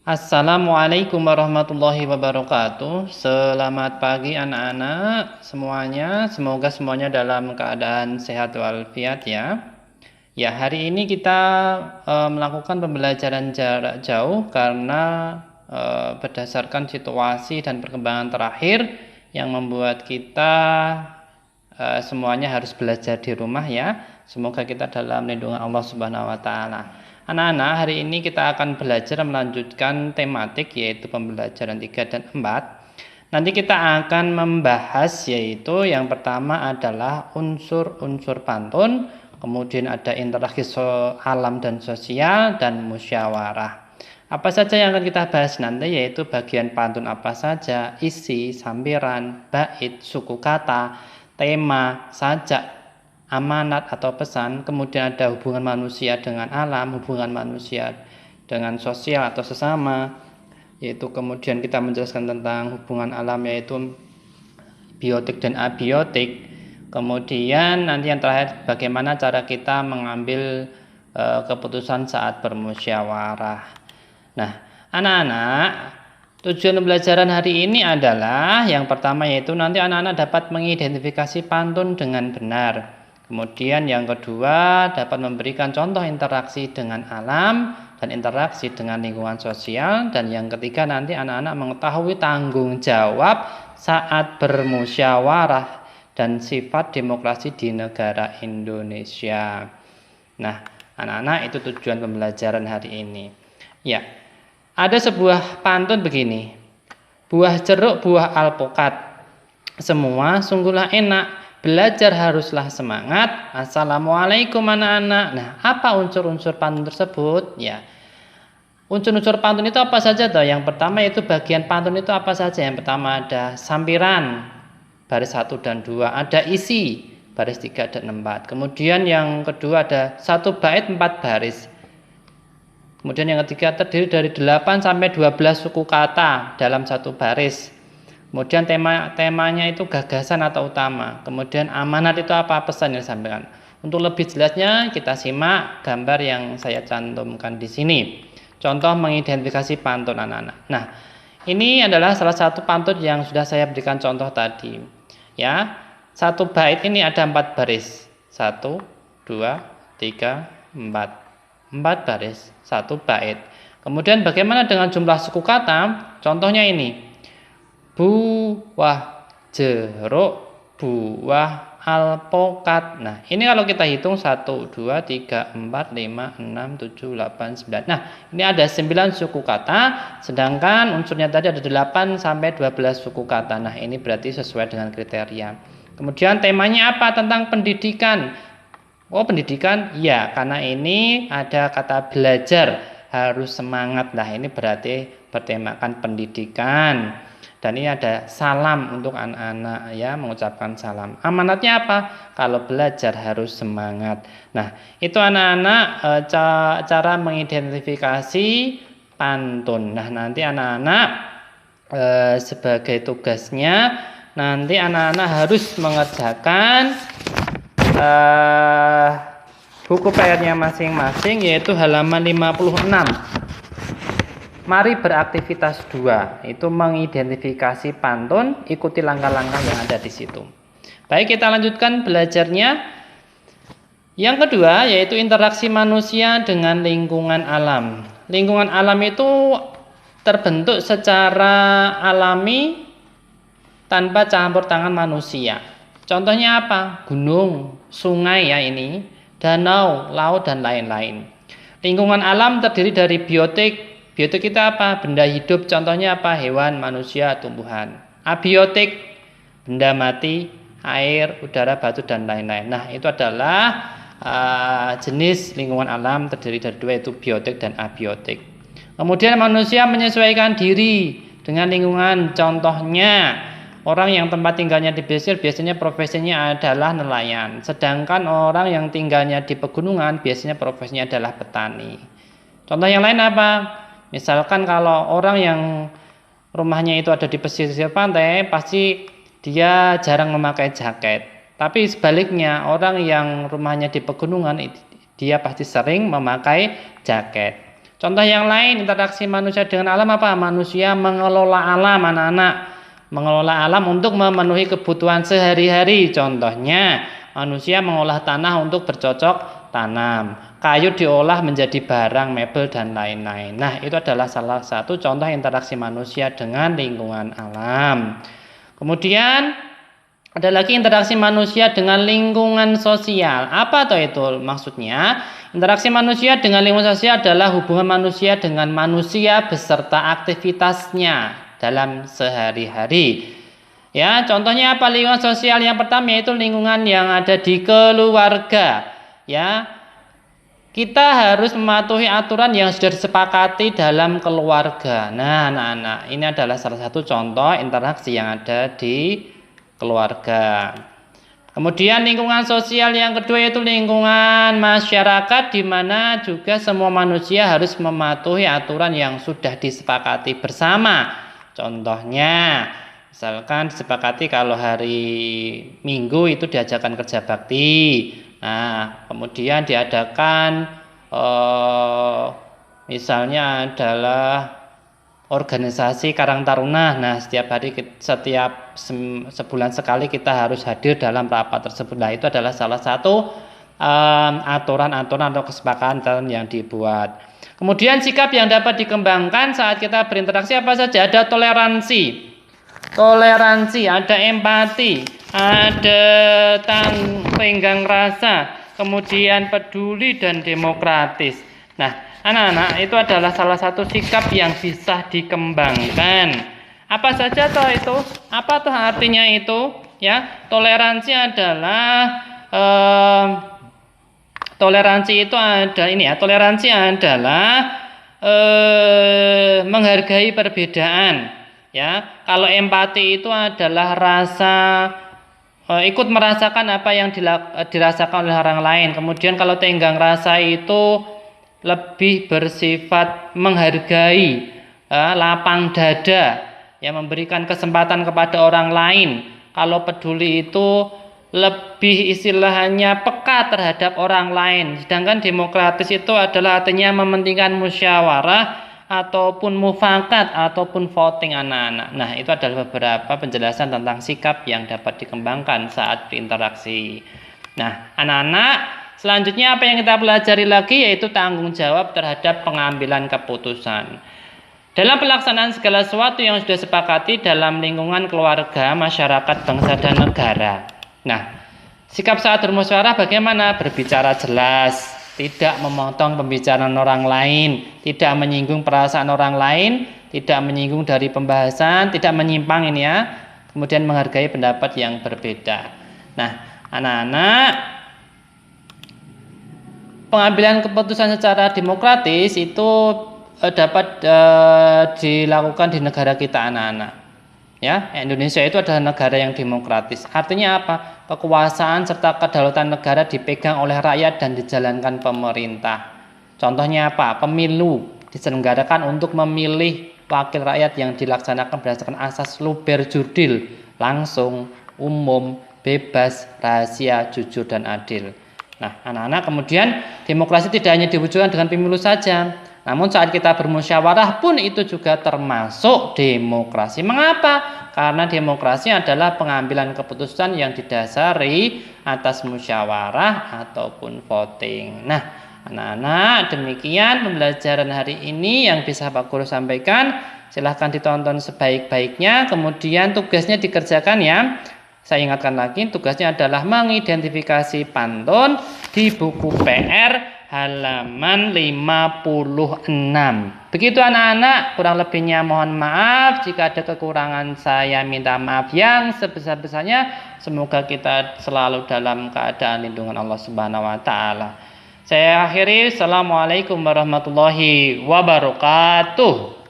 Assalamualaikum warahmatullahi wabarakatuh. Selamat pagi anak-anak semuanya. Semoga semuanya dalam keadaan sehat walafiat ya. Ya, hari ini kita melakukan pembelajaran jarak jauh karena berdasarkan situasi dan perkembangan terakhir yang membuat kita semuanya harus belajar di rumah ya. Semoga kita dalam lindungan Allah Subhanahu wa taala. Anak-anak, hari ini kita akan belajar melanjutkan tematik yaitu pembelajaran 3 dan 4. Nanti kita akan membahas yaitu yang pertama adalah unsur-unsur pantun, kemudian ada interaksi alam dan sosial dan musyawarah. Apa saja yang akan kita bahas nanti yaitu bagian pantun apa saja, isi, sampiran, bait, suku kata, tema, sajak, amanat atau pesan, kemudian ada hubungan manusia dengan alam, hubungan manusia dengan sosial atau sesama, yaitu kemudian kita menjelaskan tentang hubungan alam yaitu biotik dan abiotik. Kemudian nanti yang terakhir bagaimana cara kita mengambil keputusan saat bermusyawarah. Nah, anak-anak, tujuan pembelajaran hari ini adalah yang pertama yaitu nanti anak-anak dapat mengidentifikasi pantun dengan benar. Kemudian yang kedua dapat memberikan contoh interaksi dengan alam dan interaksi dengan lingkungan sosial. Dan yang ketiga nanti anak-anak mengetahui tanggung jawab saat bermusyawarah dan sifat demokrasi di negara Indonesia. Nah, anak-anak itu tujuan pembelajaran hari ini. Ya, ada sebuah pantun begini. Buah jeruk, buah alpukat, semua sungguhlah enak. Belajar haruslah semangat. Assalamualaikum anak-anak. Nah, apa unsur-unsur pantun tersebut? Ya, unsur-unsur pantun itu apa saja toh? Yang pertama itu bagian pantun itu apa saja? Yang pertama ada sampiran, baris 1 dan 2. Ada isi, baris 3 dan 4. Kemudian yang kedua ada satu bait 4 baris. Kemudian yang ketiga terdiri dari 8 sampai 12 suku kata dalam satu baris. Kemudian temanya itu gagasan atau utama. Kemudian amanat itu apa, pesan yang disampaikan. Untuk lebih jelasnya kita simak gambar yang saya cantumkan di sini. Contoh mengidentifikasi pantun anak-anak. Nah, ini adalah salah satu pantun yang sudah saya berikan contoh tadi. Ya, satu bait ini ada 4 baris. 1, 2, 3, 4. 4 baris, satu bait. Kemudian bagaimana dengan jumlah suku kata? Contohnya ini. Buah jeruk, buah alpukat. Nah, ini kalau kita hitung 1, 2, 3, 4, 5, 6, 7, 8, 9. Nah, ini ada 9 suku kata, sedangkan unsurnya tadi ada 8 sampai 12 suku kata. Nah, ini berarti sesuai dengan kriteria. Kemudian temanya apa? Tentang pendidikan. Oh, pendidikan? Ya, karena ini ada kata belajar, harus semangat. Nah, ini berarti bertemakan pendidikan. Dan ini ada salam untuk anak-anak ya, mengucapkan salam. Amanatnya apa? Kalau belajar harus semangat. Nah, itu anak-anak cara mengidentifikasi pantun. Nah, nanti anak-anak sebagai tugasnya nanti anak-anak harus mengerjakan buku PR-nya masing-masing yaitu halaman 56. Mari beraktivitas 2, itu mengidentifikasi pantun, ikuti langkah-langkah yang ada di situ. Baik, kita lanjutkan belajarnya. Yang kedua yaitu interaksi manusia dengan lingkungan alam. Lingkungan alam itu terbentuk secara alami tanpa campur tangan manusia. Contohnya apa? Gunung, sungai ya ini, danau, laut dan lain-lain. Lingkungan alam terdiri dari biotik. Biotik kita apa? Benda hidup, contohnya apa? Hewan, manusia, tumbuhan. Abiotik, benda mati, air, udara, batu, dan lain-lain. Nah, itu adalah jenis lingkungan alam terdiri dari 2 yaitu biotik dan abiotik. Kemudian manusia menyesuaikan diri dengan lingkungan. Contohnya, orang yang tempat tinggalnya di pesisir biasanya profesinya adalah nelayan. Sedangkan orang yang tinggalnya di pegunungan biasanya profesinya adalah petani. Contoh yang lain apa? Misalkan kalau orang yang rumahnya itu ada di pesisir pantai, pasti dia jarang memakai jaket. Tapi sebaliknya, orang yang rumahnya di pegunungan, dia pasti sering memakai jaket. Contoh yang lain, interaksi manusia dengan alam apa? Manusia mengelola alam, anak-anak. Mengelola alam untuk memenuhi kebutuhan sehari-hari. Contohnya, manusia mengolah tanah untuk bercocok tanam. Kayu diolah menjadi barang, mebel, dan lain-lain. Nah, itu adalah salah satu contoh interaksi manusia dengan lingkungan alam. Kemudian, ada lagi interaksi manusia dengan lingkungan sosial. Apa toh itu maksudnya? Interaksi manusia dengan lingkungan sosial adalah hubungan manusia dengan manusia beserta aktivitasnya dalam sehari-hari. Ya, contohnya apa lingkungan sosial? Yang pertama yaitu lingkungan yang ada di keluarga. Ya, kita harus mematuhi aturan yang sudah disepakati dalam keluarga. Nah, anak-anak, ini adalah salah satu contoh interaksi yang ada di keluarga. Kemudian lingkungan sosial yang kedua yaitu lingkungan masyarakat, di mana juga semua manusia harus mematuhi aturan yang sudah disepakati bersama. Contohnya, misalkan disepakati kalau hari Minggu itu diadakan kerja bakti. Nah, kemudian diadakan misalnya adalah organisasi Karang Taruna. Nah, setiap sebulan sekali kita harus hadir dalam rapat tersebut. Nah, itu adalah salah satu aturan-aturan atau kesepakatan yang dibuat. Kemudian sikap yang dapat dikembangkan saat kita berinteraksi apa saja? Ada toleransi, ada empati, ada tenggang rasa, kemudian peduli dan demokratis. Nah, anak-anak, itu adalah salah satu sikap yang bisa dikembangkan. Apa saja toh itu? Apa toh artinya itu? Ya, toleransi adalah menghargai perbedaan. Ya, kalau empati itu adalah rasa ikut merasakan apa yang dirasakan oleh orang lain. Kemudian kalau tenggang rasa itu lebih bersifat menghargai, lapang dada, ya, memberikan kesempatan kepada orang lain. Kalau peduli itu lebih istilahnya peka terhadap orang lain. Sedangkan demokratis itu adalah artinya mementingkan musyawarah ataupun mufakat ataupun voting, anak-anak. Nah, itu adalah beberapa penjelasan tentang sikap yang dapat dikembangkan saat berinteraksi. Nah, anak-anak, selanjutnya apa yang kita pelajari lagi yaitu tanggung jawab terhadap pengambilan keputusan. Dalam pelaksanaan segala sesuatu yang sudah sepakati dalam lingkungan keluarga, masyarakat, bangsa, dan negara. Nah, sikap saat bermusyawarah bagaimana? Berbicara jelas, tidak memotong pembicaraan orang lain, tidak menyinggung perasaan orang lain, tidak menyinggung dari pembahasan, tidak menyimpang ini ya. Kemudian menghargai pendapat yang berbeda. Nah, anak-anak, pengambilan keputusan secara demokratis itu dapat dilakukan di negara kita, anak-anak. Ya, Indonesia itu adalah negara yang demokratis. Artinya apa? Kekuasaan serta kedaulatan negara dipegang oleh rakyat dan dijalankan pemerintah. Contohnya apa? Pemilu diselenggarakan untuk memilih wakil rakyat yang dilaksanakan berdasarkan asas luber jurdil, langsung, umum, bebas, rahasia, jujur, dan adil. Nah, anak-anak, kemudian demokrasi tidak hanya diwujudkan dengan pemilu saja, namun saat kita bermusyawarah pun itu juga termasuk demokrasi. Mengapa? Karena demokrasi adalah pengambilan keputusan yang didasari atas musyawarah ataupun voting. Nah, anak-anak, demikian pembelajaran hari ini yang bisa Pak Guru sampaikan. Silahkan ditonton sebaik-baiknya, kemudian tugasnya dikerjakan ya. Saya ingatkan lagi, tugasnya adalah mengidentifikasi pantun di buku PR halaman 56. Begitu anak-anak, kurang lebihnya mohon maaf. Jika ada kekurangan saya minta maaf yang sebesar-besarnya. Semoga kita selalu dalam keadaan lindungan Allah Subhanahu wa taala. Saya akhiri, Assalamualaikum warahmatullahi wabarakatuh.